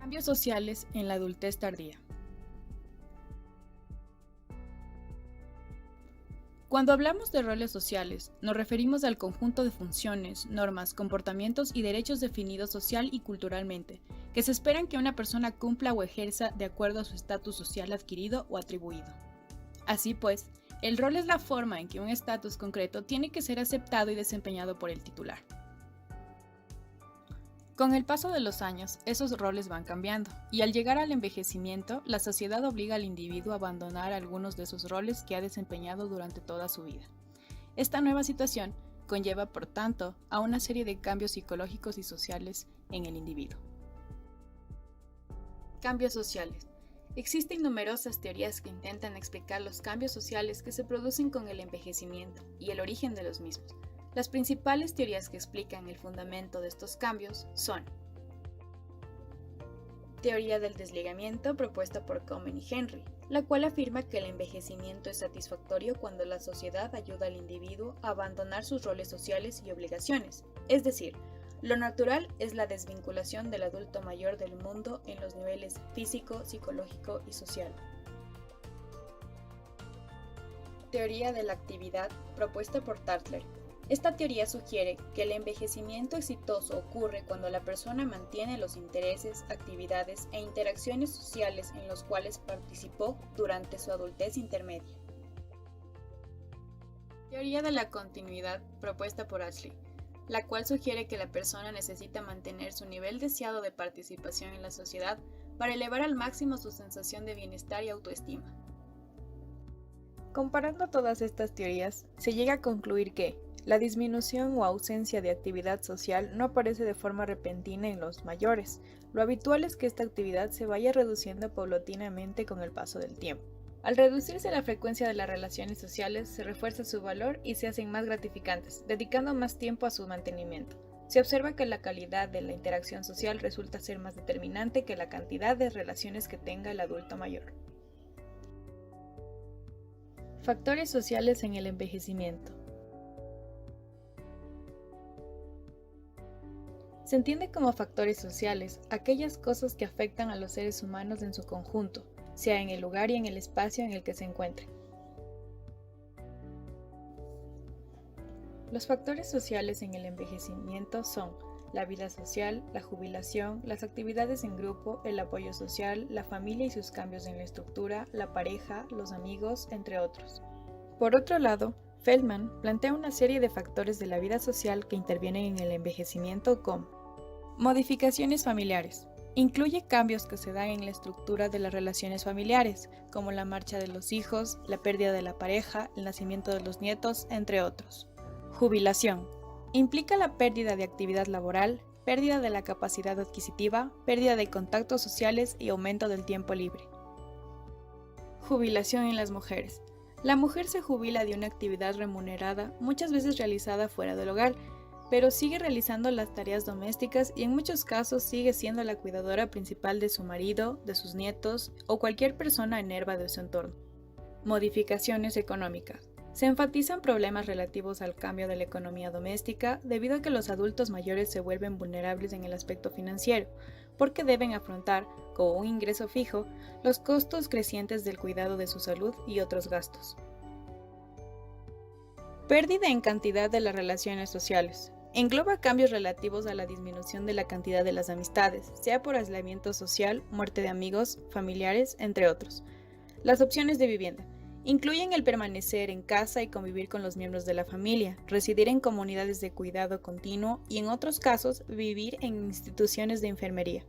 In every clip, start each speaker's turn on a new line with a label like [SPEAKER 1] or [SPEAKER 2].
[SPEAKER 1] Cambios sociales en la adultez tardía. Cuando hablamos de roles sociales, nos referimos al conjunto de funciones, normas, comportamientos y derechos definidos social y culturalmente, que se esperan que una persona cumpla o ejerza de acuerdo a su estatus social adquirido o atribuido. Así pues, el rol es la forma en que un estatus concreto tiene que ser aceptado y desempeñado por el titular. Con el paso de los años, esos roles van cambiando, y al llegar al envejecimiento, la sociedad obliga al individuo a abandonar algunos de esos roles que ha desempeñado durante toda su vida. Esta nueva situación conlleva, por tanto, a una serie de cambios psicológicos y sociales en el individuo. Cambios sociales. Existen numerosas teorías que intentan explicar los cambios sociales que se producen con el envejecimiento y el origen de los mismos. Las principales teorías que explican el fundamento de estos cambios son: teoría del desligamiento propuesta por Komen y Henry, la cual afirma que el envejecimiento es satisfactorio cuando la sociedad ayuda al individuo a abandonar sus roles sociales y obligaciones, es decir, lo natural es la desvinculación del adulto mayor del mundo en los niveles físico, psicológico y social. Teoría de la actividad propuesta por Tartler. Esta teoría sugiere que el envejecimiento exitoso ocurre cuando la persona mantiene los intereses, actividades e interacciones sociales en los cuales participó durante su adultez intermedia. Teoría de la continuidad propuesta por Ashley, la cual sugiere que la persona necesita mantener su nivel deseado de participación en la sociedad para elevar al máximo su sensación de bienestar y autoestima. Comparando todas estas teorías, se llega a concluir que la disminución o ausencia de actividad social no aparece de forma repentina en los mayores. Lo habitual es que esta actividad se vaya reduciendo paulatinamente con el paso del tiempo. Al reducirse la frecuencia de las relaciones sociales, se refuerza su valor y se hacen más gratificantes, dedicando más tiempo a su mantenimiento. Se observa que la calidad de la interacción social resulta ser más determinante que la cantidad de relaciones que tenga el adulto mayor. Factores sociales en el envejecimiento. Se entiende como factores sociales aquellas cosas que afectan a los seres humanos en su conjunto, sea en el lugar y en el espacio en el que se encuentren. Los factores sociales en el envejecimiento son la vida social, la jubilación, las actividades en grupo, el apoyo social, la familia y sus cambios en la estructura, la pareja, los amigos, entre otros. Por otro lado, Feldman plantea una serie de factores de la vida social que intervienen en el envejecimiento como modificaciones familiares. Incluye cambios que se dan en la estructura de las relaciones familiares, como la marcha de los hijos, la pérdida de la pareja, el nacimiento de los nietos, entre otros. Jubilación. Implica la pérdida de actividad laboral, pérdida de la capacidad adquisitiva, pérdida de contactos sociales y aumento del tiempo libre. Jubilación en las mujeres. La mujer se jubila de una actividad remunerada, muchas veces realizada fuera del hogar, pero sigue realizando las tareas domésticas y en muchos casos sigue siendo la cuidadora principal de su marido, de sus nietos o cualquier persona enerva de su entorno. Modificaciones económicas. Se enfatizan problemas relativos al cambio de la economía doméstica debido a que los adultos mayores se vuelven vulnerables en el aspecto financiero, porque deben afrontar, como un ingreso fijo, los costos crecientes del cuidado de su salud y otros gastos. Pérdida en cantidad de las relaciones sociales. Engloba cambios relativos a la disminución de la cantidad de las amistades, sea por aislamiento social, muerte de amigos, familiares, entre otros. Las opciones de vivienda. Incluyen el permanecer en casa y convivir con los miembros de la familia, residir en comunidades de cuidado continuo y en otros casos vivir en instituciones de enfermería.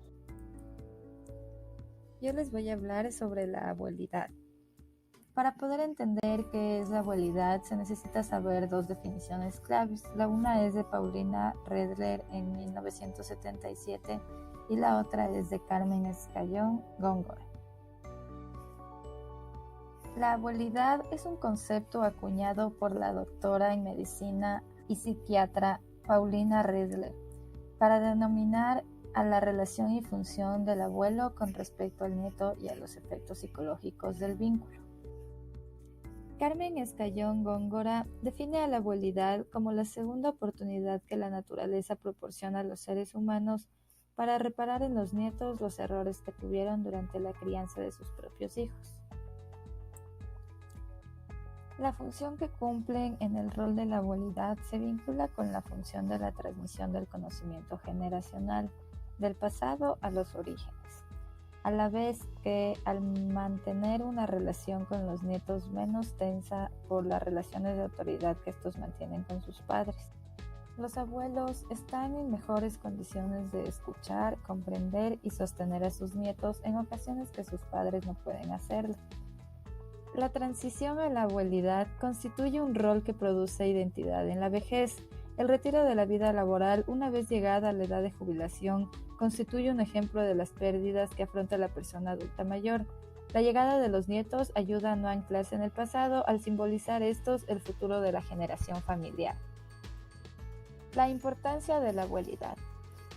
[SPEAKER 2] Yo les voy a hablar sobre la abuelidad. Para poder entender qué es la abuelidad se necesita saber dos definiciones claves. La una es de Paulina Redler en 1977 y la otra es de Carmen Escayón Góngora. La abuelidad es un concepto acuñado por la doctora en medicina y psiquiatra Paulina Redler para denominar a la relación y función del abuelo con respecto al nieto y a los efectos psicológicos del vínculo. Carmen Escayón Góngora define a la abuelidad como la segunda oportunidad que la naturaleza proporciona a los seres humanos para reparar en los nietos los errores que tuvieron durante la crianza de sus propios hijos. La función que cumplen en el rol de la abuelidad se vincula con la función de la transmisión del conocimiento generacional, del pasado a los orígenes, a la vez que al mantener una relación con los nietos menos tensa por las relaciones de autoridad que estos mantienen con sus padres. Los abuelos están en mejores condiciones de escuchar, comprender y sostener a sus nietos en ocasiones que sus padres no pueden hacerlo. La transición a la abuelidad constituye un rol que produce identidad en la vejez. El retiro de la vida laboral, una vez llegada a la edad de jubilación, constituye un ejemplo de las pérdidas que afronta la persona adulta mayor. La llegada de los nietos ayuda a no anclarse en el pasado al simbolizar estos el futuro de la generación familiar. La importancia de la abuelidad.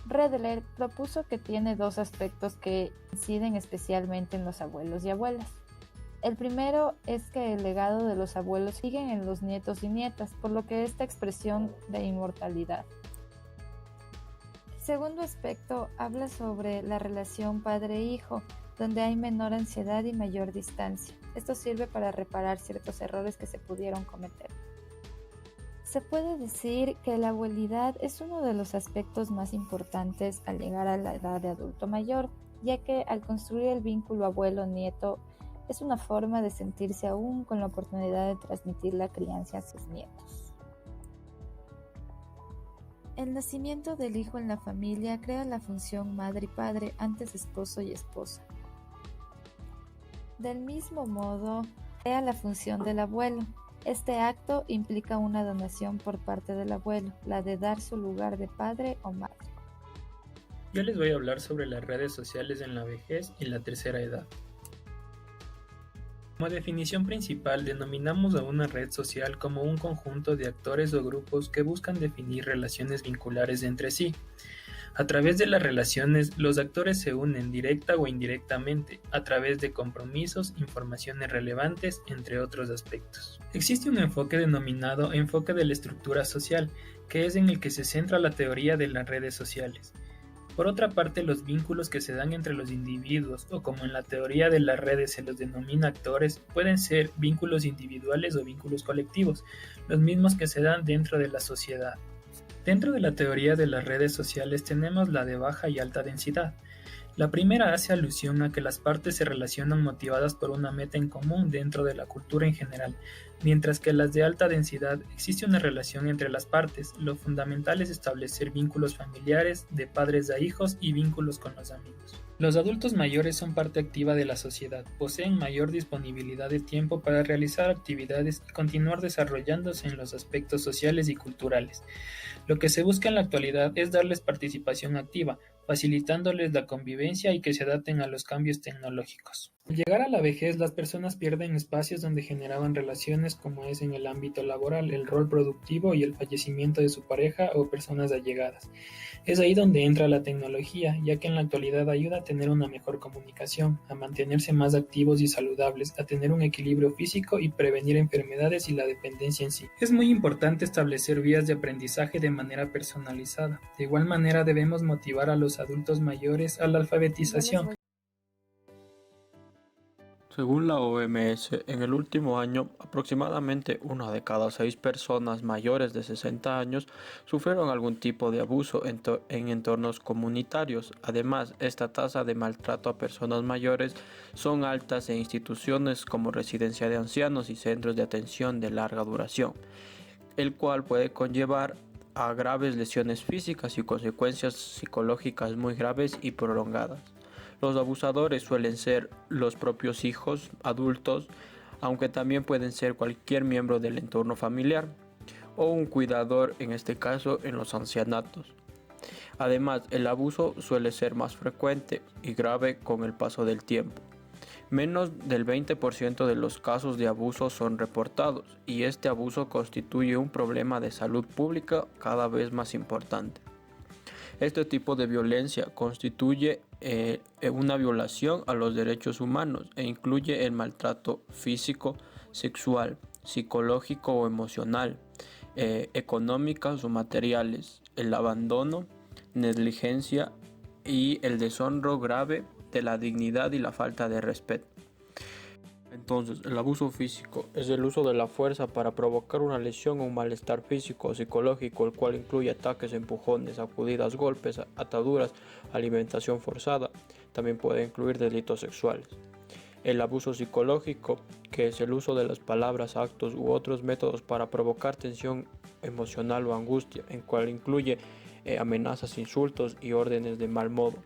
[SPEAKER 2] Redler propuso que tiene dos aspectos que inciden especialmente en los abuelos y abuelas. El primero es que el legado de los abuelos sigue en los nietos y nietas, por lo que esta expresión de inmortalidad. El segundo aspecto habla sobre la relación padre-hijo, donde hay menor ansiedad y mayor distancia. Esto sirve para reparar ciertos errores que se pudieron cometer. Se puede decir que la abuelidad es uno de los aspectos más importantes al llegar a la edad de adulto mayor, ya que al construir el vínculo abuelo-nieto es una forma de sentirse aún con la oportunidad de transmitir la crianza a sus nietos. El nacimiento del hijo en la familia crea la función madre y padre, antes esposo y esposa. Del mismo modo, crea la función del abuelo. Este acto implica una donación por parte del abuelo, la de dar su lugar de padre o madre.
[SPEAKER 3] Yo les voy a hablar sobre las redes sociales en la vejez y la tercera edad. Como definición principal, denominamos a una red social como un conjunto de actores o grupos que buscan definir relaciones vinculares entre sí. A través de las relaciones, los actores se unen directa o indirectamente, a través de compromisos, informaciones relevantes, entre otros aspectos. Existe un enfoque denominado enfoque de la estructura social, que es en el que se centra la teoría de las redes sociales. Por otra parte, los vínculos que se dan entre los individuos, o como en la teoría de las redes se los denomina actores, pueden ser vínculos individuales o vínculos colectivos, los mismos que se dan dentro de la sociedad. Dentro de la teoría de las redes sociales tenemos la de baja y alta densidad. La primera hace alusión a que las partes se relacionan motivadas por una meta en común dentro de la cultura en general, mientras que las de alta densidad existe una relación entre las partes. Lo fundamental es establecer vínculos familiares, de padres a hijos y vínculos con los amigos. Los adultos mayores son parte activa de la sociedad, poseen mayor disponibilidad de tiempo para realizar actividades y continuar desarrollándose en los aspectos sociales y culturales. Lo que se busca en la actualidad es darles participación activa, facilitándoles la convivencia y que se adapten a los cambios tecnológicos. Al llegar a la vejez, las personas pierden espacios donde generaban relaciones como es en el ámbito laboral, el rol productivo y el fallecimiento de su pareja o personas allegadas. Es ahí donde entra la tecnología, ya que en la actualidad ayuda a tener una mejor comunicación, a mantenerse más activos y saludables, a tener un equilibrio físico y prevenir enfermedades y la dependencia en sí. Es muy importante establecer vías de aprendizaje de manera personalizada. De igual manera debemos motivar a los adultos mayores a la alfabetización.
[SPEAKER 4] Según la OMS, en el último año, aproximadamente 1 de cada 6 personas mayores de 60 años sufrieron algún tipo de abuso en entornos comunitarios. Además, esta tasa de maltrato a personas mayores son altas en instituciones como residencia de ancianos y centros de atención de larga duración, el cual puede conllevar a graves lesiones físicas y consecuencias psicológicas muy graves y prolongadas. Los abusadores suelen ser los propios hijos adultos, aunque también pueden ser cualquier miembro del entorno familiar o un cuidador, en este caso en los ancianatos. Además, el abuso suele ser más frecuente y grave con el paso del tiempo. Menos del 20% de los casos de abuso son reportados y este abuso constituye un problema de salud pública cada vez más importante. Este tipo de violencia constituye una violación a los derechos humanos e incluye el maltrato físico, sexual, psicológico o emocional, económicas o materiales, el abandono, negligencia y el deshonro grave de la dignidad y la falta de respeto. Entonces, el abuso físico es el uso de la fuerza para provocar una lesión o un malestar físico o psicológico, el cual incluye ataques, empujones, sacudidas, golpes, ataduras, alimentación forzada. También puede incluir delitos sexuales. El abuso psicológico, que es el uso de las palabras, actos u otros métodos para provocar tensión emocional o angustia, en cual incluye amenazas, insultos y órdenes de mal modo.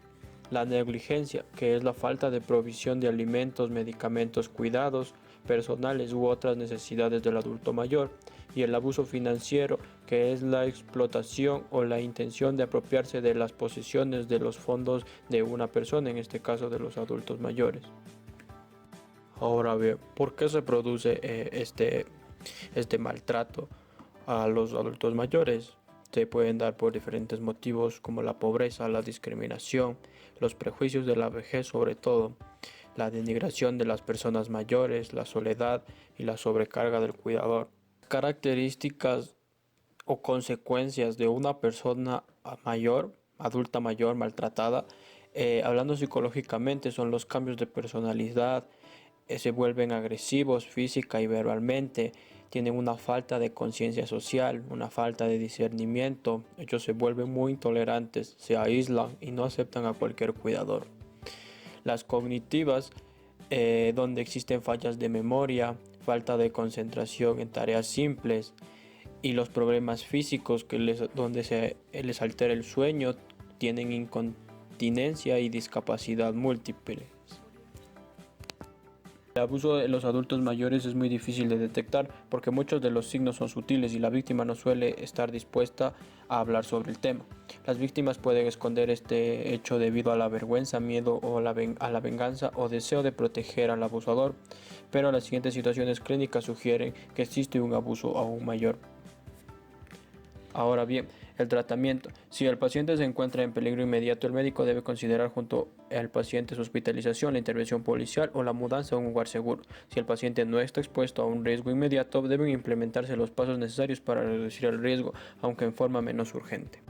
[SPEAKER 4] La negligencia, que es la falta de provisión de alimentos, medicamentos, cuidados personales u otras necesidades del adulto mayor. Y el abuso financiero, que es la explotación o la intención de apropiarse de las posesiones de los fondos de una persona, en este caso de los adultos mayores. Ahora bien, ¿por qué se produce este maltrato a los adultos mayores? Se pueden dar por diferentes motivos como la pobreza, la discriminación, los prejuicios de la vejez sobre todo, la denigración de las personas mayores, la soledad y la sobrecarga del cuidador. Características o consecuencias de una persona mayor, adulta mayor, maltratada, hablando psicológicamente, son los cambios de personalidad, se vuelven agresivos física y verbalmente, tienen una falta de conciencia social, una falta de discernimiento, ellos se vuelven muy intolerantes, se aíslan y no aceptan a cualquier cuidador. Las cognitivas, donde existen fallas de memoria, falta de concentración en tareas simples, y los problemas físicos, donde se les altera el sueño, tienen incontinencia y discapacidad múltiple. El abuso de los adultos mayores es muy difícil de detectar porque muchos de los signos son sutiles y la víctima no suele estar dispuesta a hablar sobre el tema. Las víctimas pueden esconder este hecho debido a la vergüenza, miedo o a la venganza o deseo de proteger al abusador, pero las siguientes situaciones clínicas sugieren que existe un abuso aún mayor. Ahora bien, el tratamiento. Si el paciente se encuentra en peligro inmediato, el médico debe considerar junto al paciente su hospitalización, la intervención policial o la mudanza a un lugar seguro. Si el paciente no está expuesto a un riesgo inmediato, deben implementarse los pasos necesarios para reducir el riesgo, aunque en forma menos urgente.